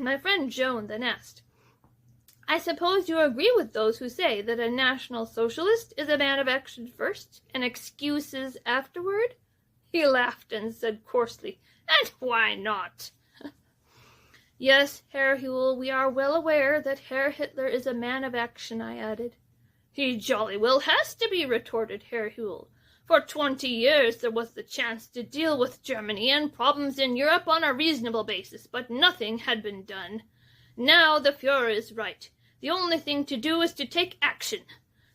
My friend Joan then asked, "I suppose you agree with those who say that a National Socialist is a man of action first and excuses afterward?" He laughed and said coarsely, "And why not?" "Yes, Herr Huell, we are well aware that Herr Hitler is a man of action," I added. "He jolly well has to be," retorted Herr Huell. "For 20 years there was the chance to deal with Germany and problems in Europe on a reasonable basis, but nothing had been done. Now the Führer is right. The only thing to do is to take action.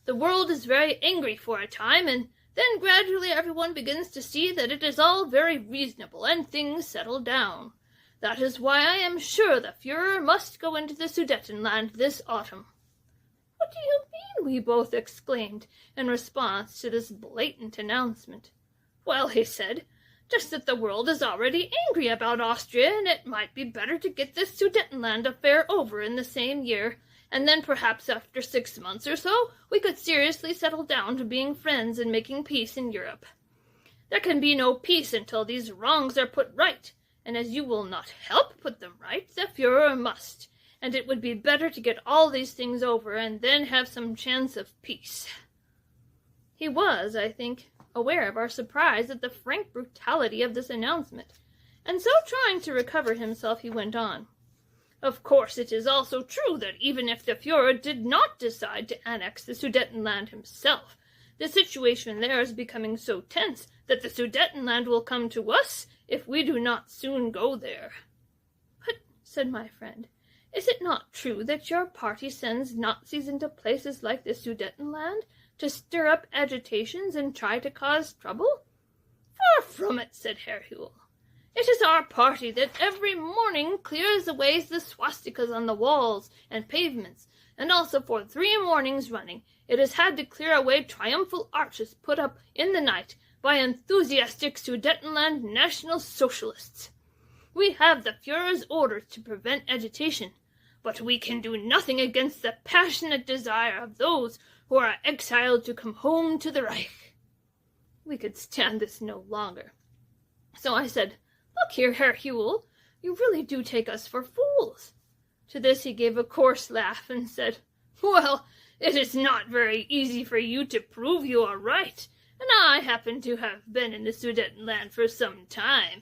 The world is very angry for a time, and then gradually everyone begins to see that it is all very reasonable, and things settle down. That is why I am sure the Führer must go into the Sudetenland this autumn." "What do you mean?" we both exclaimed in response to this blatant announcement. "Well," he said, "just that the world is already angry about Austria, and it might be better to get this Sudetenland affair over in the same year, and then perhaps after 6 months or so we could seriously settle down to being friends and making peace in Europe. There can be no peace until these wrongs are put right, and as you will not help put them right, the Führer must, and it would be better to get all these things over and then have some chance of peace." He was, I think, aware of our surprise at the frank brutality of this announcement, and so trying to recover himself he went on. "Of course it is also true that even if the Führer did not decide to annex the Sudetenland himself, the situation there is becoming so tense that the Sudetenland will come to us if we do not soon go there." "But," said my friend, "is it not true that your party sends Nazis into places like the Sudetenland to stir up agitations and try to cause trouble?" "Far from it," said Herr Huell. "It is our party that every morning clears away the swastikas on the walls and pavements, and also for 3 mornings running it has had to clear away triumphal arches put up in the night by enthusiastic Sudetenland National Socialists. We have the Führer's orders to prevent agitation, but we can do nothing against the passionate desire of those who are exiled to come home to the Reich." We could stand this no longer. So I said, "Look here, Herr Huell, you really do take us for fools." To this he gave a coarse laugh and said, "Well, it is not very easy for you to prove you are right, and I happen to have been in the Sudetenland for some time."